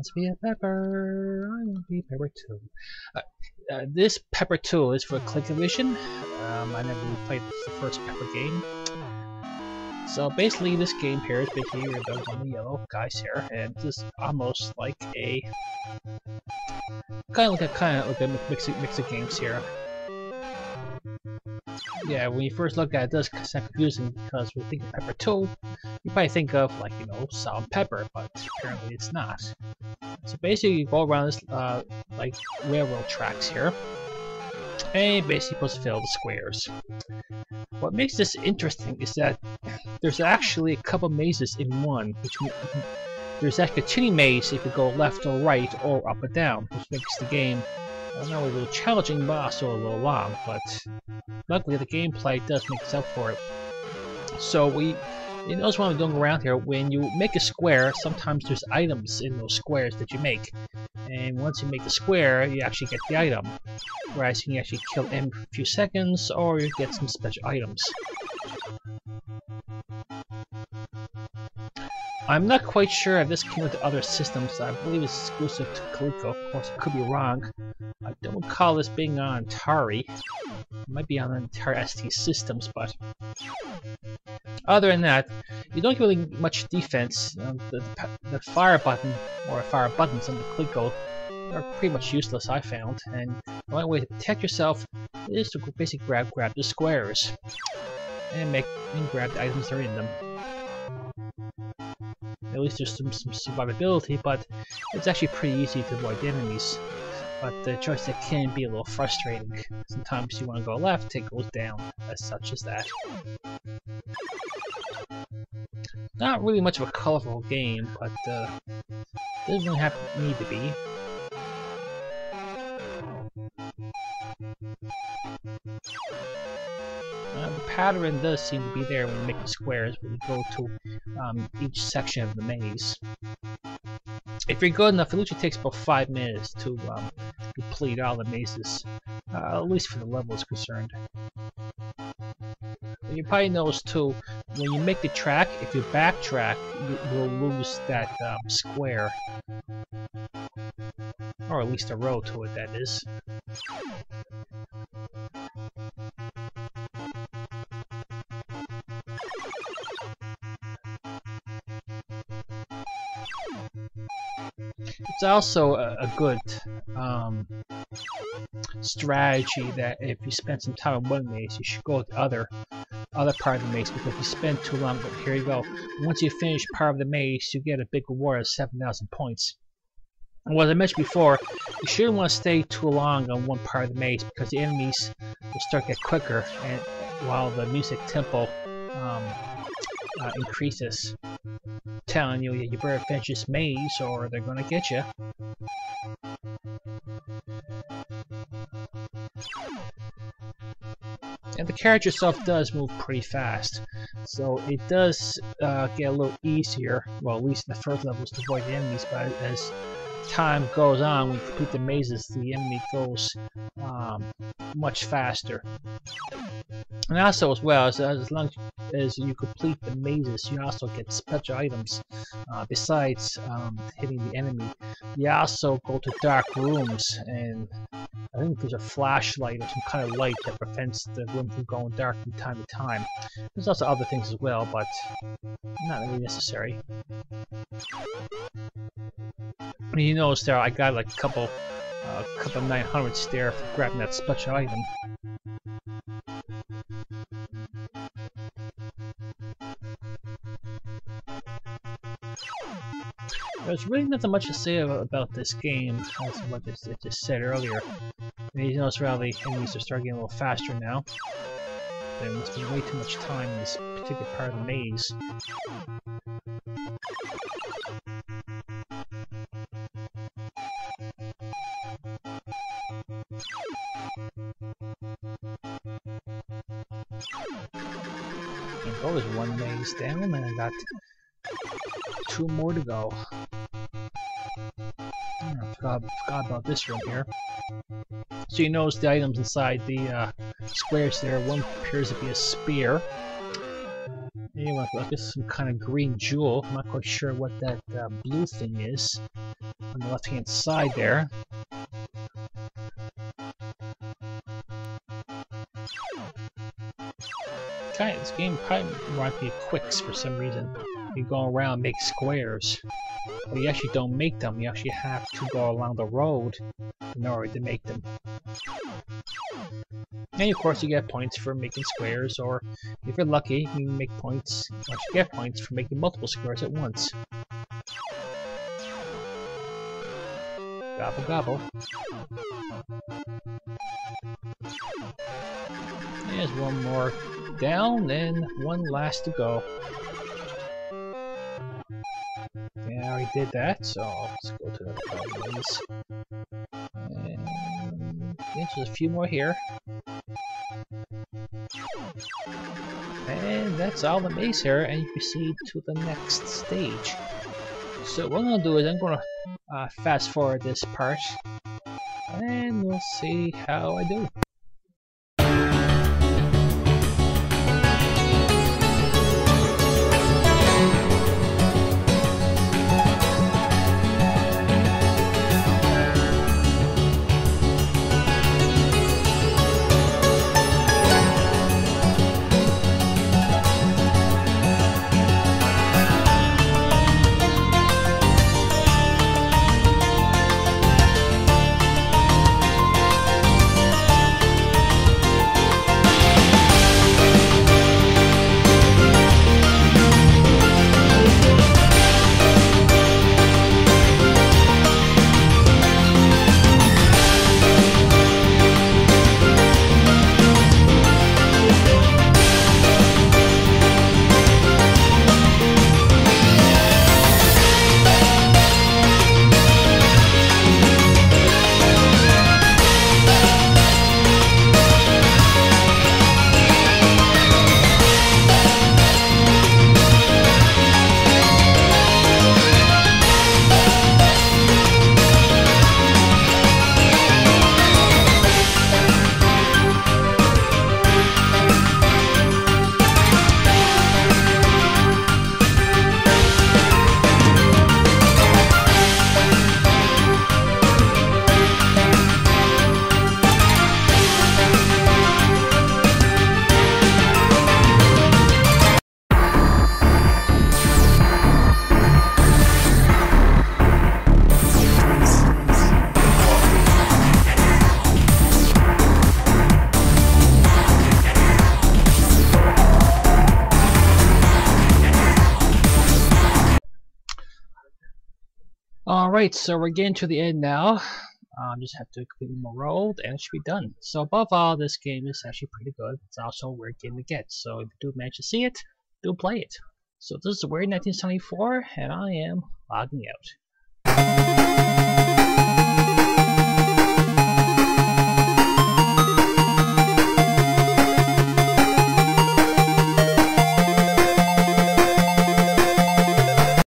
wants to be a pepper. I want to be pepper too. This pepper tool is for ColecoVision. I never really played the first pepper game. So basically, this game here is basically your dogs on the yellow guys here, and this is almost like a kind of like a mix of games here. Yeah, when you first look at it, it does sound confusing because when you think of pepper tool, you probably think of like salt and pepper, but apparently it's not. So basically, you go around this like railroad tracks here, and you're basically supposed to fill the squares. What makes this interesting is that there's actually a couple mazes in one, which means there's actually a tinny maze if you go left or right or up or down, which makes the game not only a little challenging but also a little long. But luckily the gameplay does make up for it. So you notice what I'm doing around here. When you make a square, sometimes there's items in those squares that you make. And once you make the square, you actually get the item. Whereas you can actually kill them for a few seconds, or you get some special items. I'm not quite sure if this came with other systems. I believe it's exclusive to Coleco. Of course, I could be wrong. I don't recall this being on Atari. It might be on the entire ST systems, but other than that, you don't get really much defense. The fire button or fire buttons on the Coleco are pretty much useless, I found. And the only way to protect yourself is to basically grab the squares and grab the items that are in them. At least there's some survivability, but it's actually pretty easy to avoid the enemies. But the joystick can be a little frustrating. Sometimes you want to go left, it goes down, as such as that. Not really much of a colorful game, but doesn't really need to be. The pattern does seem to be there when you make the squares, when you go to each section of the maze. If you're good enough, it usually takes about 5 minutes to complete all the mazes, at least for the level is concerned. And you probably notice too, when you make the track, if you backtrack, you will lose that square. Or at least a row to it, that is. It's also a good strategy that if you spend some time on one maze, you should go to the other part of the maze, because if you spend too long, but here you go. Once you finish part of the maze, you get a big reward of 7,000 points. And what I mentioned before, you shouldn't want to stay too long on one part of the maze, because the enemies will start to get quicker, and while the music tempo increases, telling you you better finish this maze or they're gonna get you. And the character itself does move pretty fast, so it does get a little easier, well, at least in the first levels, to avoid the enemies, but as time goes on, when you complete the mazes, the enemy goes much faster. And also, as well, as long as you complete the mazes, you also get special items. Besides hitting the enemy, you also go to dark rooms, and I think there's a flashlight or some kind of light that prevents the room from going dark from time to time. There's also other things as well, but not really necessary. You notice there, I got like a couple 900s there for grabbing that special item. There's really nothing much to say about this game, as what I just said earlier. And you notice around the enemies are starting getting a little faster now. There must be way too much time in this particular part of the maze. Oh, there's one maze down, and I got 2 more to go. I forgot about this room here. So you notice the items inside the squares there. One appears to be a spear. Anyway, I guess some kind of green jewel. I'm not quite sure what that blue thing is. on the left-hand side there. This game probably reminds me of Quicks for some reason. You go around and make squares. But you actually don't make them, you actually have to go along the road in order to make them. And of course you get points for making squares, or if you're lucky, you can make points, or you get points for making multiple squares at once. Gobble gobble. There's one more down, and one last to go. Yeah, I already did that, so let's go to another part of these. And there's a few more here. And that's all the maze here, and you proceed to the next stage. So what I'm going to do is I'm going to fast forward this part, and we'll see how I do. Alright, so we're getting to the end now. Just have to complete one more roll and it should be done. So above all, this game is actually pretty good. It's also a weird game to get, so if you do manage to see it, do play it. So this is Weird 1974, and I am logging out.